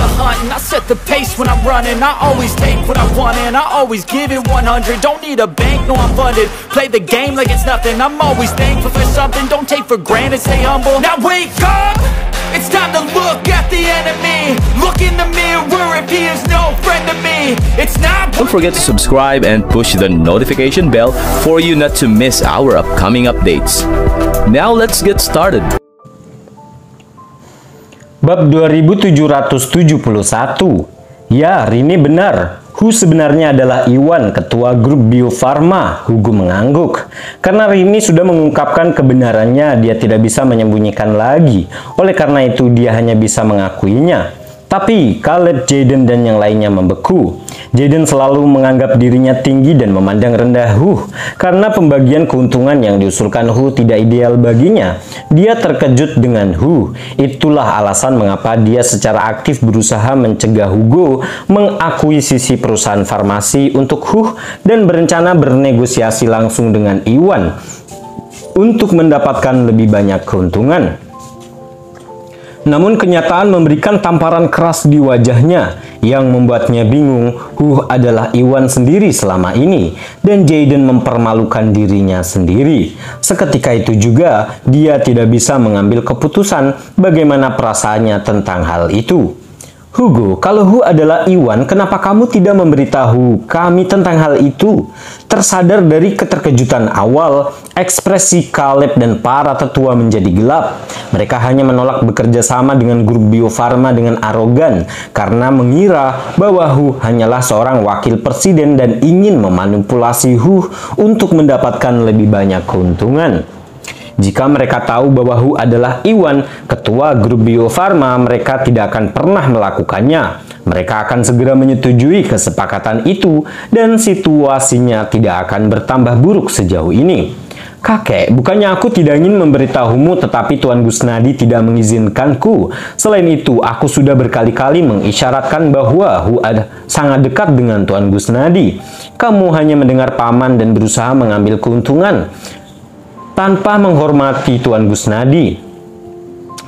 the hunt and I set the pace when I'm running. I always take what I want and I always give it 100. Don't need a bank, no I'm funded. Play the game like it's nothing. I'm always thankful for something. Don't take for granted, stay humble. Now wake up, it's time to look at the enemy. Look in the mirror if he is no friend to me. It's not. Don't forget to subscribe and push the notification bell for you not to miss our upcoming updates. Now let's get started. Bab 2771. Ya, Rini benar. Hu sebenarnya adalah Iwan, ketua grup Bio Farma. Hugo mengangguk. Karena Rini sudah mengungkapkan kebenarannya, dia tidak bisa menyembunyikan lagi. Oleh karena itu, dia hanya bisa mengakuinya. Tapi Caleb, Jaden, dan yang lainnya membeku. Jaden selalu menganggap dirinya tinggi dan memandang rendah Hu. Karena pembagian keuntungan yang diusulkan Hu tidak ideal baginya, dia terkejut dengan Hu. Itulah alasan mengapa dia secara aktif berusaha mencegah Hugo mengakuisisi perusahaan farmasi untuk Hu dan berencana bernegosiasi langsung dengan Iwan untuk mendapatkan lebih banyak keuntungan. Namun kenyataan memberikan tamparan keras di wajahnya yang membuatnya bingung. Hu adalah Iwan sendiri selama ini dan Jaden mempermalukan dirinya sendiri. Seketika itu juga dia tidak bisa mengambil keputusan bagaimana perasaannya tentang hal itu. Hugo, kalau Hu adalah Iwan, kenapa kamu tidak memberitahu kami tentang hal itu? Tersadar dari keterkejutan awal, ekspresi Caleb dan para tetua menjadi gelap. Mereka hanya menolak bekerja sama dengan grup Bio Farma dengan arogan karena mengira bahwa Hu hanyalah seorang wakil presiden dan ingin memanipulasi Hu untuk mendapatkan lebih banyak keuntungan. Jika mereka tahu bahwa Hu adalah Iwan, ketua grup Bio Farma, mereka tidak akan pernah melakukannya. Mereka akan segera menyetujui kesepakatan itu dan situasinya tidak akan bertambah buruk sejauh ini. Kakek, bukannya aku tidak ingin memberitahumu, tetapi Tuan Gusnadi tidak mengizinkanku. Selain itu, aku sudah berkali-kali mengisyaratkan bahwa Hu sangat dekat dengan Tuan Gusnadi. Kamu hanya mendengar paman dan berusaha mengambil keuntungan tanpa menghormati Tuan Gusnadi.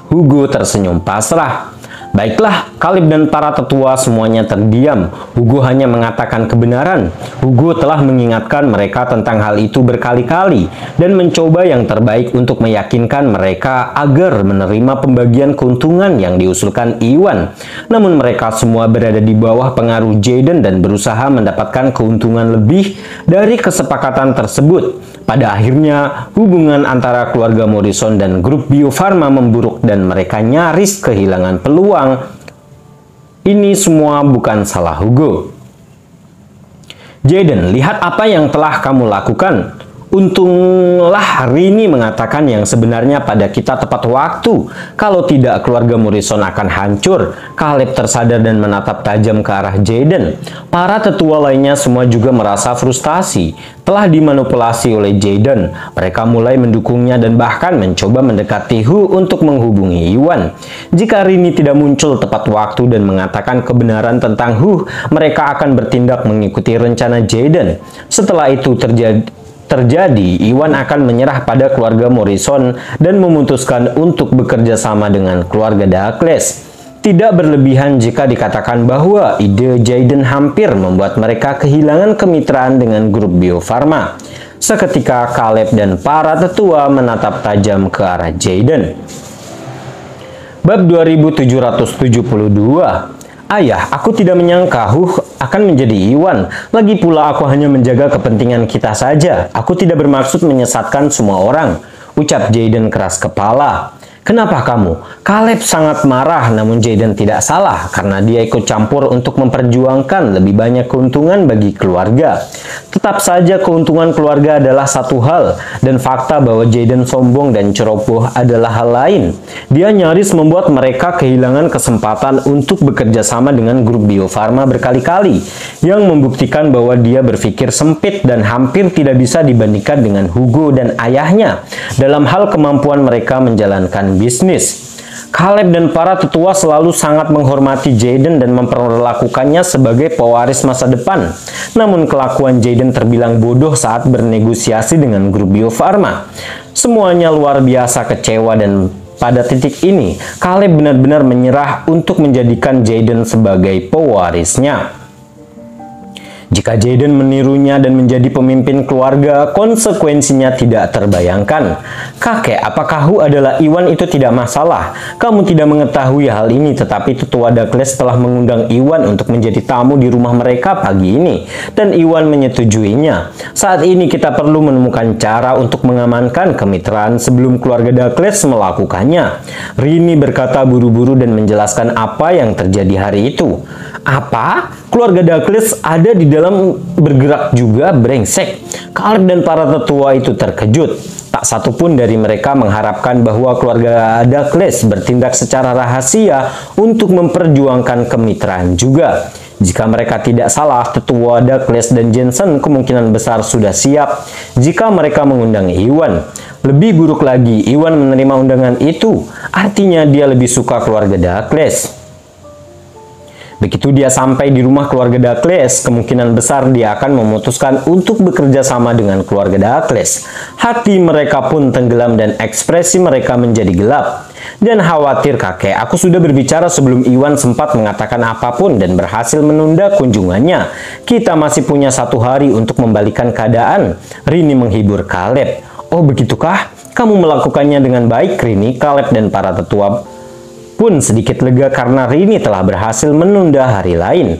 Hugo tersenyum pasrah. Baiklah, Caleb dan para tetua semuanya terdiam. Hugo hanya mengatakan kebenaran. Hugo telah mengingatkan mereka tentang hal itu berkali-kali dan mencoba yang terbaik untuk meyakinkan mereka agar menerima pembagian keuntungan yang diusulkan Iwan. Namun mereka semua berada di bawah pengaruh Jaden dan berusaha mendapatkan keuntungan lebih dari kesepakatan tersebut. Pada akhirnya, hubungan antara keluarga Morrison dan grup Bio Farma memburuk dan mereka nyaris kehilangan peluang. Ini semua bukan salah Hugo. Jaden, lihat apa yang telah kamu lakukan. Untunglah Rini mengatakan yang sebenarnya pada kita tepat waktu. Kalau tidak, keluarga Morrison akan hancur. Caleb tersadar dan menatap tajam ke arah Jaden. Para tetua lainnya semua juga merasa frustasi. Telah dimanipulasi oleh Jaden. Mereka mulai mendukungnya dan bahkan mencoba mendekati Hu untuk menghubungi Iwan. Jika Rini tidak muncul tepat waktu dan mengatakan kebenaran tentang Hu, mereka akan bertindak mengikuti rencana Jaden. Setelah itu terjadi, Iwan akan menyerah pada keluarga Morrison dan memutuskan untuk bekerja sama dengan keluarga Douglas. Tidak berlebihan jika dikatakan bahwa ide Jaden hampir membuat mereka kehilangan kemitraan dengan grup Bio Farma. Seketika Caleb dan para tetua menatap tajam ke arah Jaden. Bab 2772. Ayah, aku tidak menyangka Hu akan menjadi Iwan. Lagi pula aku hanya menjaga kepentingan kita saja. Aku tidak bermaksud menyesatkan semua orang, ucap Jaden keras kepala. Kenapa kamu? Caleb sangat marah, namun Jaden tidak salah karena dia ikut campur untuk memperjuangkan lebih banyak keuntungan bagi keluarga. Tetap saja keuntungan keluarga adalah satu hal, dan fakta bahwa Jaden sombong dan ceroboh adalah hal lain. Dia nyaris membuat mereka kehilangan kesempatan untuk bekerja sama dengan grup Bio Farma berkali-kali, yang membuktikan bahwa dia berpikir sempit dan hampir tidak bisa dibandingkan dengan Hugo dan ayahnya dalam hal kemampuan mereka menjalankan bisnis. Caleb dan para tetua selalu sangat menghormati Jaden dan memperlakukannya sebagai pewaris masa depan. Namun kelakuan Jaden terbilang bodoh saat bernegosiasi dengan grup Bio Farma. Semuanya luar biasa kecewa dan pada titik ini, Caleb benar-benar menyerah untuk menjadikan Jayden sebagai pewarisnya. Jika Jayden menirunya dan menjadi pemimpin keluarga, konsekuensinya tidak terbayangkan. Kakek, apakah Hu adalah Iwan itu tidak masalah. Kamu tidak mengetahui hal ini, tetapi tetua Douglas telah mengundang Iwan untuk menjadi tamu di rumah mereka pagi ini. Dan Iwan menyetujuinya. Saat ini kita perlu menemukan cara untuk mengamankan kemitraan sebelum keluarga Douglas melakukannya. Rini berkata buru-buru dan menjelaskan apa yang terjadi hari itu. Apa? Keluarga Douglas ada di dalam bergerak juga, brengsek. Caleb dan para tetua itu terkejut. Tak satu pun dari mereka mengharapkan bahwa keluarga Douglas bertindak secara rahasia untuk memperjuangkan kemitraan juga. Jika mereka tidak salah, tetua Douglas dan Jensen kemungkinan besar sudah siap jika mereka mengundang Iwan. Lebih buruk lagi, Iwan menerima undangan itu. Artinya dia lebih suka keluarga Douglas. Begitu dia sampai di rumah keluarga Douglas, kemungkinan besar dia akan memutuskan untuk bekerja sama dengan keluarga Douglas. Hati mereka pun tenggelam dan ekspresi mereka menjadi gelap. Dan khawatir kakek, aku sudah berbicara sebelum Iwan sempat mengatakan apapun dan berhasil menunda kunjungannya. Kita masih punya 1 hari untuk membalikan keadaan. Rini menghibur Caleb. Oh begitukah? Kamu melakukannya dengan baik, Rini. Caleb dan para tetua pun sedikit lega karena Rini telah berhasil menunda hari lain.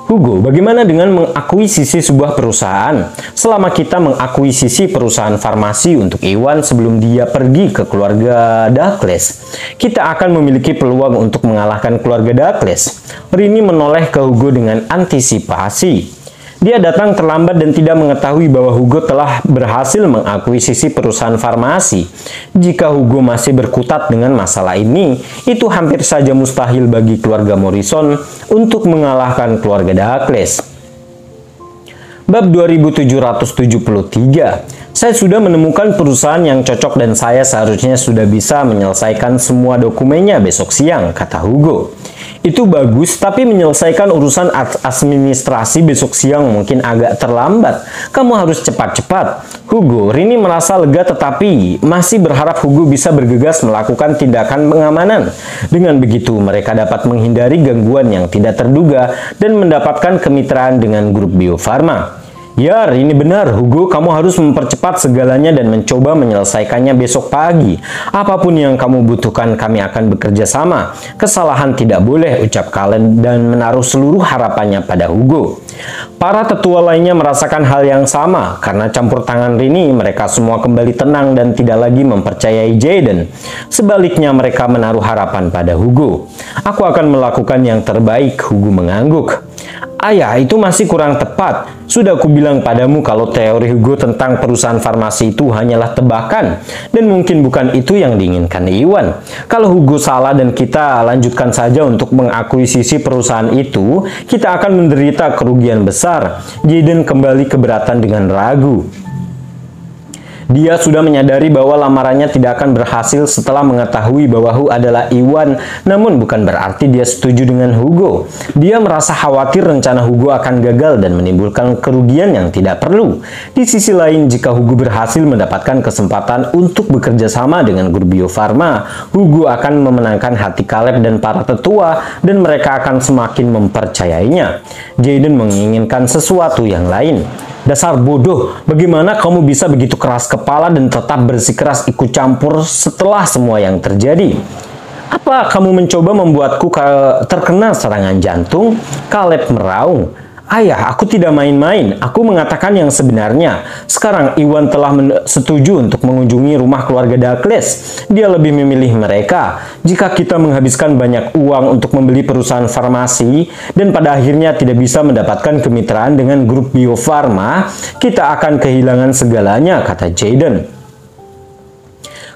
Hugo, bagaimana dengan mengakuisisi sebuah perusahaan? Selama kita mengakuisisi perusahaan farmasi untuk Iwan sebelum dia pergi ke keluarga Douglas, kita akan memiliki peluang untuk mengalahkan keluarga Douglas. Rini menoleh ke Hugo dengan antisipasi. Dia datang terlambat dan tidak mengetahui bahwa Hugo telah berhasil mengakuisisi perusahaan farmasi. Jika Hugo masih berkutat dengan masalah ini, itu hampir saja mustahil bagi keluarga Morrison untuk mengalahkan keluarga Douglas. Bab 2773. Saya sudah menemukan perusahaan yang cocok dan saya seharusnya sudah bisa menyelesaikan semua dokumennya besok siang, kata Hugo. Itu bagus, tapi menyelesaikan urusan administrasi besok siang mungkin agak terlambat. Kamu harus cepat-cepat. Hugo, Rini merasa lega tetapi masih berharap Hugo bisa bergegas melakukan tindakan pengamanan. Dengan begitu, mereka dapat menghindari gangguan yang tidak terduga dan mendapatkan kemitraan dengan grup Bio Farma. Ya, ini benar, Hugo. Kamu harus mempercepat segalanya dan mencoba menyelesaikannya besok pagi. Apapun yang kamu butuhkan, kami akan bekerja sama. Kesalahan tidak boleh, ucap Caleb dan menaruh seluruh harapannya pada Hugo. Para tetua lainnya merasakan hal yang sama. Karena campur tangan Rini, mereka semua kembali tenang dan tidak lagi mempercayai Jayden. Sebaliknya, mereka menaruh harapan pada Hugo. Aku akan melakukan yang terbaik, Hugo mengangguk. Ayah, itu masih kurang tepat. Sudah aku bilang padamu kalau teori Hugo tentang perusahaan farmasi itu hanyalah tebakan. Dan mungkin bukan itu yang diinginkan Iwan. Kalau Hugo salah dan kita lanjutkan saja untuk mengakuisisi perusahaan itu, kita akan menderita kerugian besar. Jayden kembali keberatan dengan ragu. Dia sudah menyadari bahwa lamarannya tidak akan berhasil setelah mengetahui bahwa Hu adalah Iwan, namun bukan berarti dia setuju dengan Hugo. Dia merasa khawatir rencana Hugo akan gagal dan menimbulkan kerugian yang tidak perlu. Di sisi lain, jika Hugo berhasil mendapatkan kesempatan untuk bekerja sama dengan grup Bio Farma, Hugo akan memenangkan hati Caleb dan para tetua, dan mereka akan semakin mempercayainya. Jayden menginginkan sesuatu yang lain. Dasar bodoh, bagaimana kamu bisa begitu keras kepala dan tetap bersikeras ikut campur setelah semua yang terjadi? Apa kamu mencoba membuatku terkena serangan jantung? Caleb meraung. Ayah, aku tidak main-main. Aku mengatakan yang sebenarnya. Sekarang Iwan telah setuju untuk mengunjungi rumah keluarga Douglas. Dia lebih memilih mereka. Jika kita menghabiskan banyak uang untuk membeli perusahaan farmasi dan pada akhirnya tidak bisa mendapatkan kemitraan dengan grup Bio Farma, kita akan kehilangan segalanya, kata Jayden.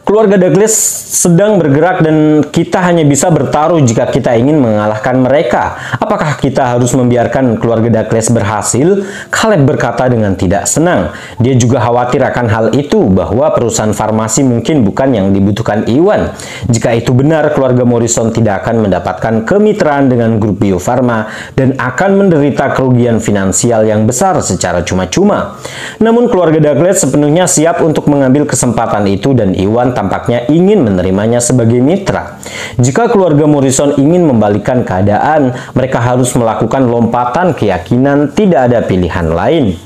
Keluarga Douglas sedang bergerak dan kita hanya bisa bertaruh jika kita ingin mengalahkan mereka. Apakah kita harus membiarkan keluarga Douglas berhasil? Caleb berkata dengan tidak senang. Dia juga khawatir akan hal itu, bahwa perusahaan farmasi mungkin bukan yang dibutuhkan Iwan. Jika itu benar, keluarga Morrison tidak akan mendapatkan kemitraan dengan grup Bio Farma dan akan menderita kerugian finansial yang besar secara cuma-cuma. Namun keluarga Douglas sepenuhnya siap untuk mengambil kesempatan itu dan Iwan Iwan tampaknya ingin menerimanya sebagai mitra. Jika keluarga Morrison ingin membalikan keadaan, mereka harus melakukan lompatan keyakinan, tidak ada pilihan lain.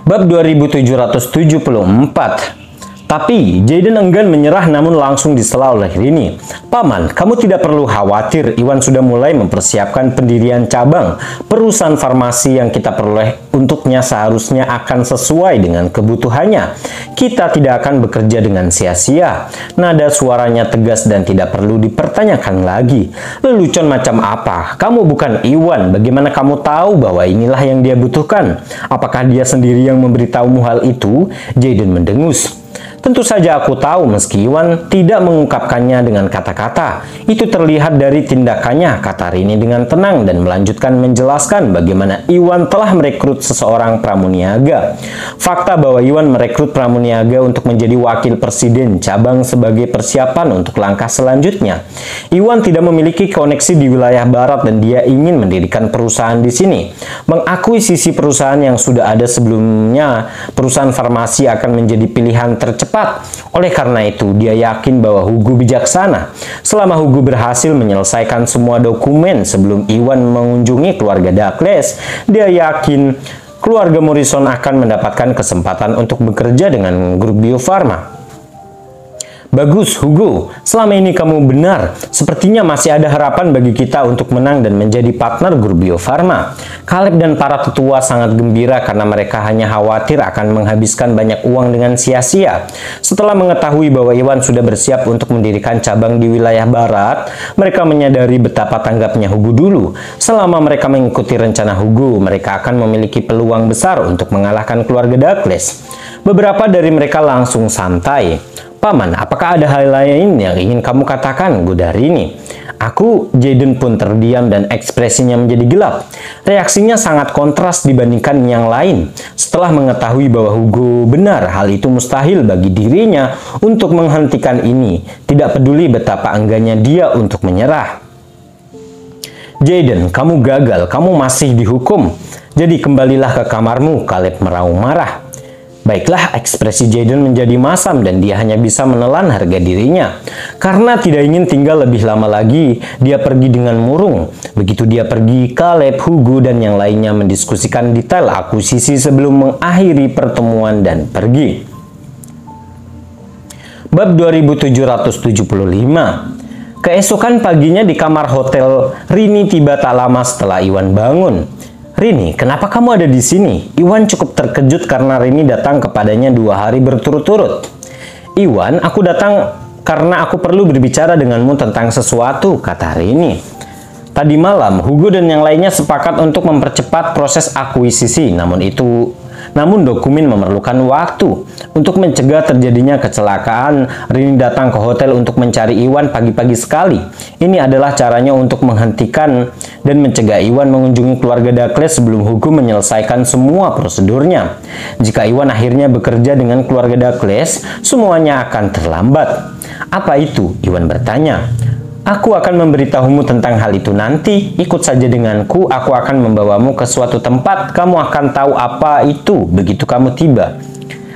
Bab 2774. Tapi Jayden enggan menyerah namun langsung disela oleh Rini. Paman, kamu tidak perlu khawatir, Iwan sudah mulai mempersiapkan pendirian cabang. Perusahaan farmasi yang kita peroleh untuknya seharusnya akan sesuai dengan kebutuhannya. Kita tidak akan bekerja dengan sia-sia. Nada suaranya tegas dan tidak perlu dipertanyakan lagi. Lelucon macam apa? Kamu bukan Iwan, bagaimana kamu tahu bahwa inilah yang dia butuhkan? Apakah dia sendiri yang memberitahumu hal itu? Jayden mendengus. Tentu saja aku tahu meski Iwan tidak mengungkapkannya dengan kata-kata. Itu terlihat dari tindakannya, kata Rini dengan tenang dan melanjutkan menjelaskan bagaimana Iwan telah merekrut seseorang pramuniaga. Fakta bahwa Iwan merekrut pramuniaga untuk menjadi wakil presiden cabang sebagai persiapan untuk langkah selanjutnya. Iwan tidak memiliki koneksi di wilayah barat dan dia ingin mendirikan perusahaan di sini. Mengakuisisi perusahaan yang sudah ada sebelumnya, perusahaan farmasi akan menjadi pilihan tercepat. Oleh karena itu, dia yakin bahwa Hugo bijaksana. Selama Hugo berhasil menyelesaikan semua dokumen sebelum Iwan mengunjungi keluarga Douglas, dia yakin keluarga Morrison akan mendapatkan kesempatan untuk bekerja dengan grup Bio Farma. Bagus, Hugo. Selama ini kamu benar. Sepertinya masih ada harapan bagi kita untuk menang dan menjadi partner grup Bio Farma. Caleb dan para tetua sangat gembira karena mereka hanya khawatir akan menghabiskan banyak uang dengan sia-sia. Setelah mengetahui bahwa Iwan sudah bersiap untuk mendirikan cabang di wilayah barat, mereka menyadari betapa tanggapnya Hugo dulu. Selama mereka mengikuti rencana Hugo, mereka akan memiliki peluang besar untuk mengalahkan keluarga Douglas. Beberapa dari mereka langsung santai. Paman, apakah ada hal lain yang ingin kamu katakan? Goda Rini. Jayden pun terdiam dan ekspresinya menjadi gelap. Reaksinya sangat kontras dibandingkan yang lain. Setelah mengetahui bahwa Hugo benar, hal itu mustahil bagi dirinya untuk menghentikan ini. Tidak peduli betapa enggaknya dia untuk menyerah. Jayden, kamu gagal, kamu masih dihukum. Jadi kembalilah ke kamarmu, Caleb meraung marah. Baiklah, ekspresi Jayden menjadi masam dan dia hanya bisa menelan harga dirinya. Karena tidak ingin tinggal lebih lama lagi, dia pergi dengan murung. Begitu dia pergi, Caleb, Hugo, dan yang lainnya mendiskusikan detail akuisisi sebelum mengakhiri pertemuan dan pergi. Bab 2775. Keesokan paginya di kamar hotel, Rini tiba tak lama setelah Iwan bangun. Rini, kenapa kamu ada di sini? Iwan cukup terkejut karena Rini datang kepadanya 2 hari berturut-turut. Iwan, aku datang karena aku perlu berbicara denganmu tentang sesuatu, kata Rini. Tadi malam, Hugo dan yang lainnya sepakat untuk mempercepat proses akuisisi, namun dokumen memerlukan waktu. Untuk mencegah terjadinya kecelakaan, Rini datang ke hotel untuk mencari Iwan pagi-pagi sekali. Ini adalah caranya untuk menghentikan dan mencegah Iwan mengunjungi keluarga Douglas sebelum Hugo menyelesaikan semua prosedurnya. Jika Iwan akhirnya bekerja dengan keluarga Douglas, semuanya akan terlambat. Apa itu? Iwan bertanya. Aku akan memberitahumu tentang hal itu nanti. Ikut saja denganku, aku akan membawamu ke suatu tempat. Kamu akan tahu apa itu begitu kamu tiba.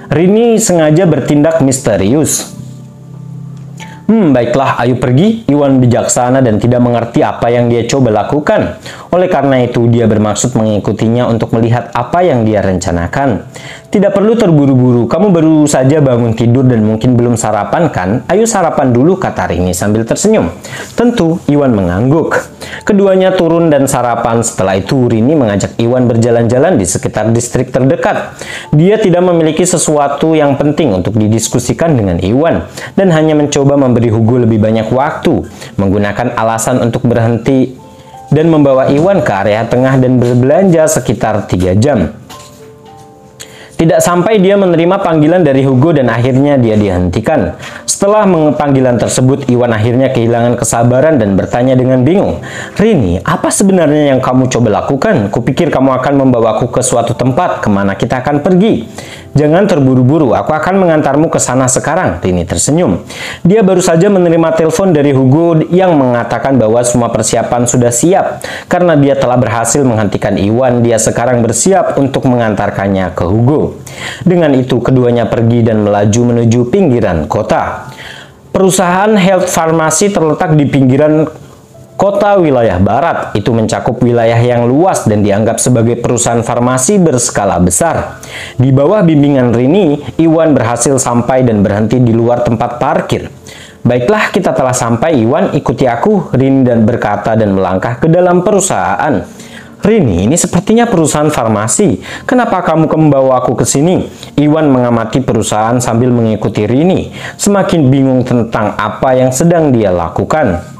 Rini sengaja bertindak misterius. Baiklah, ayo pergi. Iwan bijaksana dan tidak mengerti apa yang dia coba lakukan. Oleh karena itu, dia bermaksud mengikutinya untuk melihat apa yang dia rencanakan. Tidak perlu terburu-buru, kamu baru saja bangun tidur dan mungkin belum sarapan kan? Ayo sarapan dulu, kata Rini sambil tersenyum. Tentu, Iwan mengangguk. Keduanya turun dan sarapan. Setelah itu, Rini mengajak Iwan berjalan-jalan di sekitar distrik terdekat. Dia tidak memiliki sesuatu yang penting untuk didiskusikan dengan Iwan, dan hanya mencoba memberi Hugo lebih banyak waktu, menggunakan alasan untuk berhenti dan membawa Iwan ke area tengah dan berbelanja sekitar 3 jam. Tidak sampai dia menerima panggilan dari Hugo dan akhirnya dia dihentikan. Setelah panggilan tersebut, Iwan akhirnya kehilangan kesabaran dan bertanya dengan bingung, "Rini, apa sebenarnya yang kamu coba lakukan? Kupikir kamu akan membawaku ke suatu tempat, kemana kita akan pergi. Jangan terburu-buru, aku akan mengantarmu ke sana sekarang." Rini tersenyum. Dia baru saja menerima telepon dari Hugo yang mengatakan bahwa semua persiapan sudah siap. Karena dia telah berhasil menghentikan Iwan, dia sekarang bersiap untuk mengantarkannya ke Hugo. Dengan itu, keduanya pergi dan melaju menuju pinggiran kota. Perusahaan Health Pharmacy terletak di pinggiran kota wilayah barat. Itu mencakup wilayah yang luas dan dianggap sebagai perusahaan farmasi berskala besar. Di bawah bimbingan Rini, Iwan berhasil sampai dan berhenti di luar tempat parkir. "Baiklah, kita telah sampai, Iwan. Ikuti aku," Rini berkata dan melangkah ke dalam perusahaan. "Rini, ini sepertinya perusahaan farmasi. Kenapa kamu membawa aku ke sini?" Iwan mengamati perusahaan sambil mengikuti Rini, semakin bingung tentang apa yang sedang dia lakukan.